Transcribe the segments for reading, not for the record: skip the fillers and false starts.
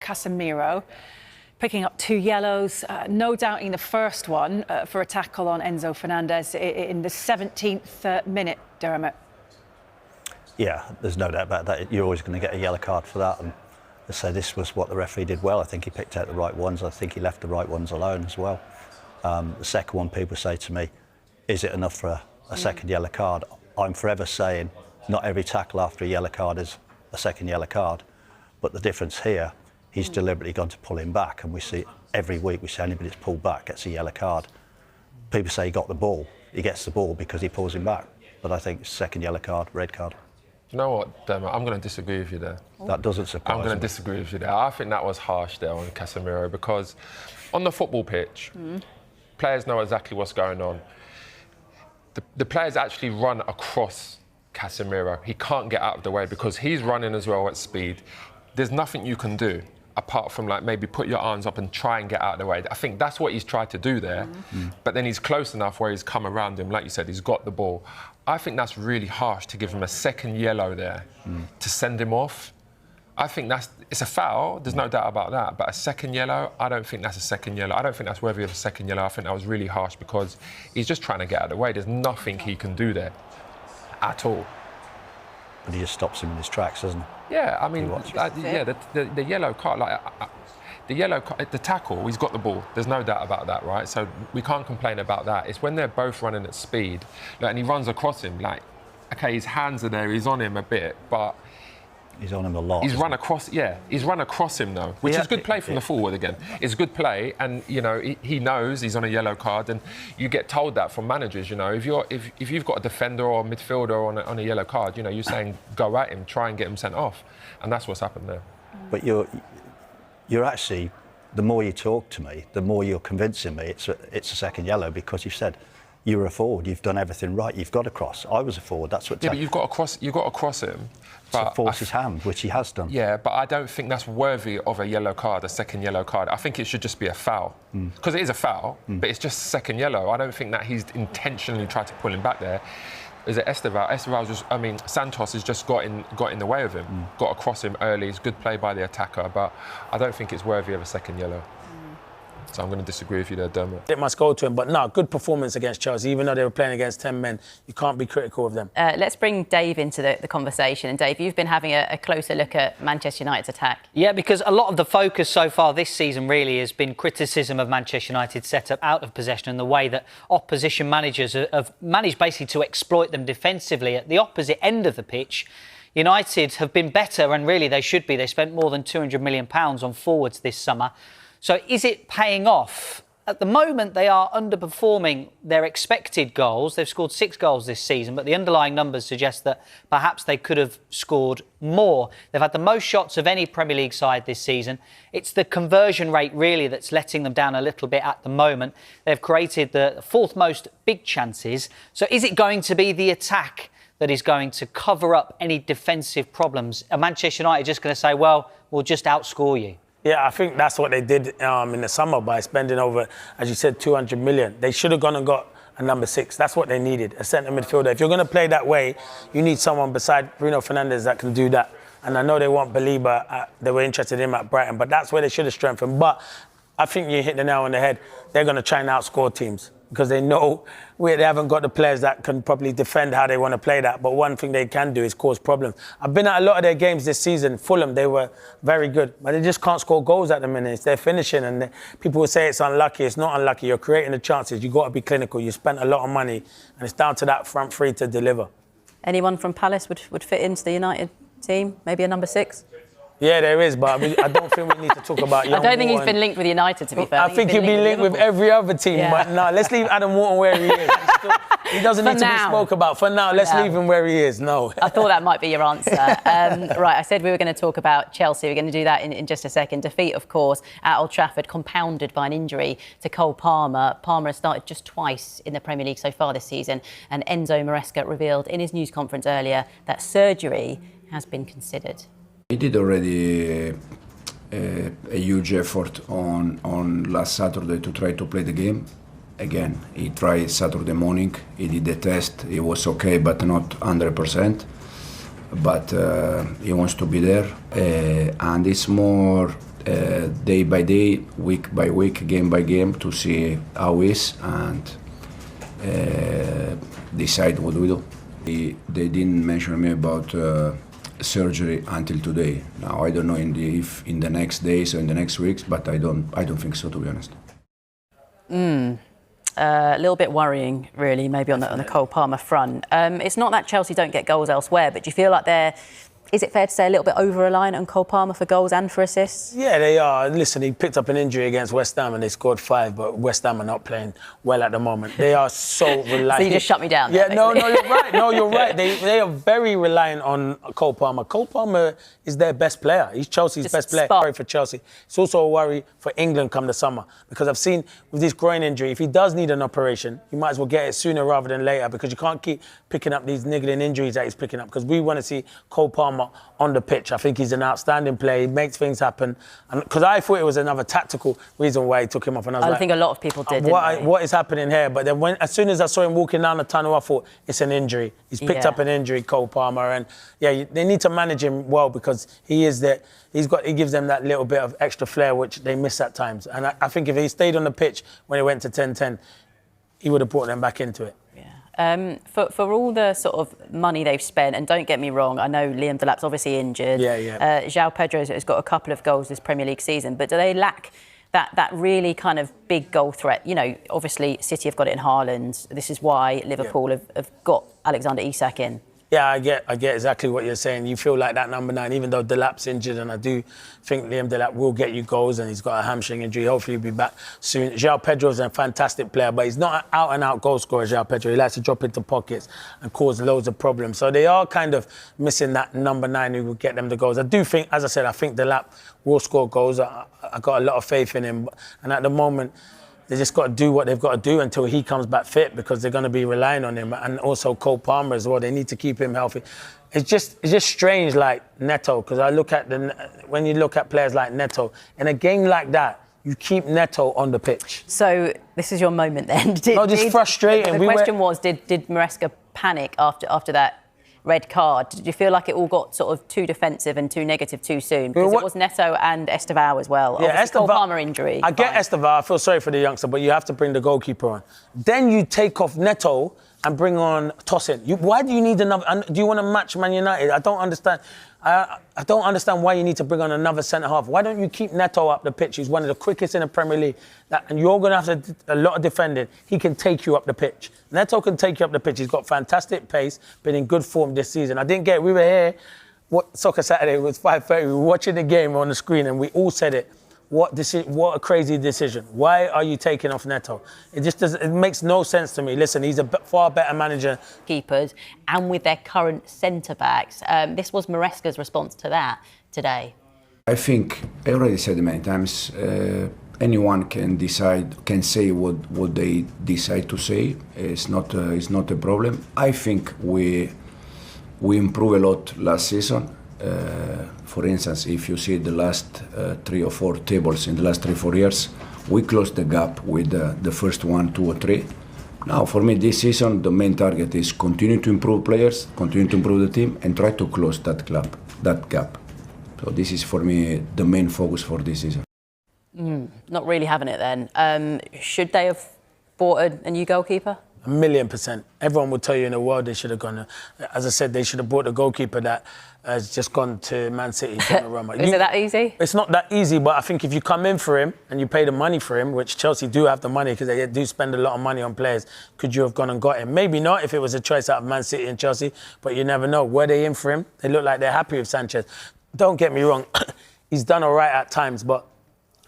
Casemiro, picking up 2 yellows, no doubting the first one for a tackle on Enzo Fernandez in the 17th minute, Dermot. Yeah, there's no doubt about that. You're always going to get a yellow card for that. And so this was what the referee did well. I think he picked out the right ones. I think he left the right ones alone as well. The second one, people say to me, is it enough for a second yellow card? I'm forever saying not every tackle after a yellow card is a second yellow card. But the difference here, he's deliberately gone to pull him back. And we see every week, we see anybody that's pulled back gets a yellow card. People say he got the ball. He gets the ball because he pulls him back. But I think second yellow card, red card. You know what, Dermot? I'm going to disagree with you there. That doesn't surprise me. I'm going to disagree with you there. I think that was harsh there on Casemiro because on the football pitch, players know exactly what's going on. The players actually run across Casemiro. He can't get out of the way because he's running as well at speed. There's nothing you can do apart from like maybe put your arms up and try and get out of the way. I think that's what he's tried to do there. But then he's close enough where he's come around him. Like you said, he's got the ball. I think that's really harsh to give him a second yellow there to send him off. I think it's a foul, there's no doubt about that, but a second yellow, I don't think that's a second yellow. I don't think that's worthy of a second yellow. I think that was really harsh because he's just trying to get out of the way. There's nothing he can do there at all. But he just stops him in his tracks, doesn't he? Yeah, I mean, the yellow card, the tackle, he's got the ball. There's no doubt about that, right? So we can't complain about that. It's when they're both running at speed, and he runs across him, like, okay, his hands are there, he's on him a bit, but he's on him a lot. He's run across, he's run across him though, which is good play from the forward again. It's good play, and you know he knows he's on a yellow card, and you get told that from managers. You know, if you've got a defender or a midfielder on a yellow card, you know, you're saying go at him, try and get him sent off, and that's what's happened there. But you're actually, the more you talk to me, the more you're convincing me it's a second yellow because you've said. You're a forward. You've done everything right. You've got to cross. I was a forward. That's what. Yeah, but you've got to cross him. But force his hand, which he has done. Yeah, but I don't think that's worthy of a yellow card, a second yellow card. I think it should just be a foul because it is a foul, but it's just second yellow. I don't think that he's intentionally tried to pull him back there. Is it Esteval? Santos has just got in the way of him. Got across him early. It's good play by the attacker, but I don't think it's worthy of a second yellow. So I'm going to disagree with you there, Dermot. It must go to him, but no, good performance against Chelsea. Even though they were playing against 10 men, you can't be critical of them. Let's bring Dave into the conversation. And Dave, you've been having a closer look at Manchester United's attack. Yeah, because a lot of the focus so far this season really has been criticism of Manchester United's setup out of possession and the way that opposition managers have managed basically to exploit them defensively. At the opposite end of the pitch, United have been better, and really they should be. They spent more than £200 million on forwards this summer. So is it paying off? At the moment, they are underperforming their expected goals. They've scored 6 goals this season, but the underlying numbers suggest that perhaps they could have scored more. They've had the most shots of any Premier League side this season. It's the conversion rate, really, that's letting them down a little bit at the moment. They've created the 4th most big chances. So is it going to be the attack that is going to cover up any defensive problems? Are Manchester United just going to say, well, we'll just outscore you? Yeah, I think that's what they did in the summer by spending over, as you said, 200 million. They should have gone and got a number 6. That's what they needed, a centre midfielder. If you're going to play that way, you need someone beside Bruno Fernandes that can do that. And I know they want Belieber, they were interested in him at Brighton, but that's where they should have strengthened. But I think you hit the nail on the head. They're going to try and outscore teams because they know they haven't got the players that can probably defend how they want to play that. But one thing they can do is cause problems. I've been at a lot of their games this season. Fulham, they were very good, but they just can't score goals at the minute. It's their finishing, and people will say it's unlucky. It's not unlucky. You're creating the chances. You've got to be clinical. You spent a lot of money, and it's down to that front three to deliver. Anyone from Palace would fit into the United team? Maybe a number 6? Yeah, there is, but I don't think we need to talk about Young I don't think he's Wharton. been linked with United, to be fair. I think he'll be linked with every other team, but no, let's leave Adam Wharton where he is. He doesn't need to be spoke about. For now, let's leave him where he is. No. I thought that might be your answer. Right, I said we were going to talk about Chelsea. We're going to do that in just a second. Defeat, of course, at Old Trafford, compounded by an injury to Cole Palmer. Palmer has started just twice in the Premier League so far this season, and Enzo Maresca revealed in his news conference earlier that surgery has been considered. He did already a huge effort on last Saturday to try to play the game. Again, he tried Saturday morning, he did the test, it was okay, but not 100%. But he wants to be there, and it's more day by day, week by week, game by game to see how it is and decide what we do. They didn't mention me about surgery until today. Now I don't know if in the next days or in the next weeks, but I don't think so, to be honest. A little bit worrying, really, maybe on the Cole Palmer front. It's not that Chelsea don't get goals elsewhere, but do you feel like is it fair to say, a little bit over-reliant on Cole Palmer for goals and for assists? Yeah, they are. Listen, he picked up an injury against West Ham and they scored 5, but West Ham are not playing well at the moment. They are so reliant. So you just shut me down Yeah, there, no, you're right. No, you're right. They are very reliant on Cole Palmer. Cole Palmer is their best player. He's Chelsea's Just best player. spark. Worry for Chelsea. It's also a worry for England come the summer because I've seen with this groin injury, if he does need an operation, you might as well get it sooner rather than later because you can't keep picking up these niggling injuries that he's picking up because we want to see Cole Palmer on the pitch. I think he's an outstanding player. He makes things happen. Because I thought it was another tactical reason why he took him off. And I think a lot of people did, didn't they? What is happening here? But then as soon as I saw him walking down the tunnel, I thought it's an injury. He's picked up an injury, Cole Palmer. And yeah, they need to manage him well because he gives them that little bit of extra flair, which they miss at times. And I think if he stayed on the pitch when he went to 10-10, he would have brought them back into it. For all the sort of money they've spent, and don't get me wrong, I know Liam Delap's obviously injured. João Pedro has got a couple of goals this Premier League season, but do they lack that really kind of big goal threat? You know, obviously City have got it in Haaland. This is why Liverpool have got Alexander Isak in. Yeah, I get exactly what you're saying. You feel like that number 9, even though Delap's injured, and I do think Liam Delap will get you goals, and he's got a hamstring injury. Hopefully he'll be back soon. João Pedro's a fantastic player, but he's not an out-and-out goal scorer, João Pedro. He likes to drop into pockets and cause loads of problems. So they are kind of missing that number 9 who will get them the goals. I do think, as I said, I think Delap will score goals. I got a lot of faith in him. And at the moment, they just got to do what they've got to do until he comes back fit because they're going to be relying on him. And also Cole Palmer as well. They need to keep him healthy. It's just strange, like Neto, because when you look at players like Neto, in a game like that, you keep Neto on the pitch. So this is your moment then. Just frustrating. The question was, did Maresca panic after that red card? Did you feel like it all got sort of too defensive and too negative too soon? Because it was Neto and Estevao as well. Yeah, Cole Palmer injury. I get Estevao. I feel sorry for the youngster, but you have to bring the goalkeeper on. Then you take off Neto and bring on Tosin. Why do you need another? Do you want to match Man United? I don't understand. I don't understand why you need to bring on another centre-half. Why don't you keep Neto up the pitch? He's one of the quickest in the Premier League. And you're going to have to a lot of defending. He can take you up the pitch. Neto can take you up the pitch. He's got fantastic pace, been in good form this season. I didn't get it. We were here, Soccer Saturday was 5:30. We were watching the game on the screen and we all said it. What a crazy decision. Why are you taking off Neto? It makes no sense to me. Listen, he's a far better manager. Keepers and with their current centre-backs. This was Maresca's response to that today. I think, I already said it many times, anyone can say what they decide to say. It's not a problem. I think we improved a lot last season. For instance, if you see the last 3 or 4 tables in the last 3-4 years, we closed the gap with the first 1, 2 or 3. Now, for me, this season, the main target is continue to improve players, continue to improve the team, and try to close that gap. So this is, for me, the main focus for this season. Not really having it then. Should they have bought a new goalkeeper? 1,000,000%. Everyone will tell you in the world they should have gone. As I said, they should have bought a goalkeeper that has just gone to Man City. Is it that easy? It's not that easy, but I think if you come in for him and you pay the money for him, which Chelsea do have the money because they do spend a lot of money on players, could you have gone and got him? Maybe not if it was a choice out of Man City and Chelsea, but you never know. Were they in for him? They look like they're happy with Sanchez. Don't get me wrong, he's done all right at times, but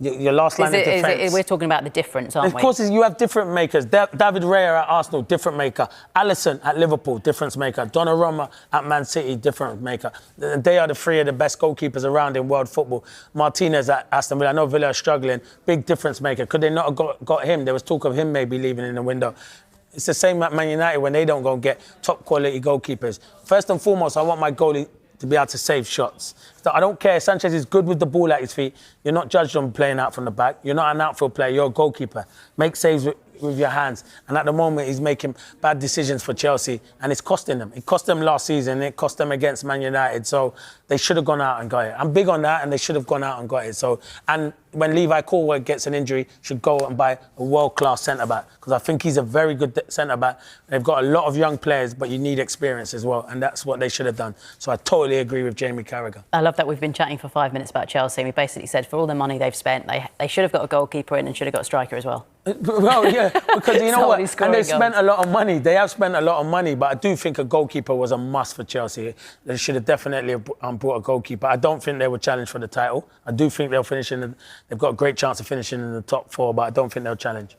your last line of defence. We're talking about the difference, aren't we? Of course, you have different makers. David Raya at Arsenal, different maker. Alisson at Liverpool, difference maker. Donnarumma at Man City, different maker. They are the 3 of the best goalkeepers around in world football. Martinez at Aston Villa. I know Villa are struggling. Big difference maker. Could they not have got him? There was talk of him maybe leaving in the window. It's the same at Man United when they don't go and get top quality goalkeepers. First and foremost, I want my goalie to be able to save shots. So I don't care. Sanchez is good with the ball at his feet. You're not judged on playing out from the back. You're not an outfield player. You're a goalkeeper. Make saves with your hands. And at the moment, he's making bad decisions for Chelsea, and it's costing them. It cost them last season. It cost them against Man United. So they should have gone out and got it. I'm big on that, and they should have gone out and got it. So, and when Levi Colwill gets an injury, should go and buy a world-class centre-back, because I think he's a very good centre-back. They've got a lot of young players, but you need experience as well, and that's what they should have done. So I totally agree with Jamie Carragher. I love that we've been chatting for 5 minutes about Chelsea. We basically said for all the money they've spent, they should have got a goalkeeper in and should have got a striker as well. Well, yeah, because you know what? And they spent goals. a lot of money. They have spent a lot of money, but I do think a goalkeeper was a must for Chelsea. They should have definitely brought a goalkeeper. I don't think they were challenged for the title. I do think they'll finish they've got a great chance of finishing in the top 4, but I don't think they'll challenge.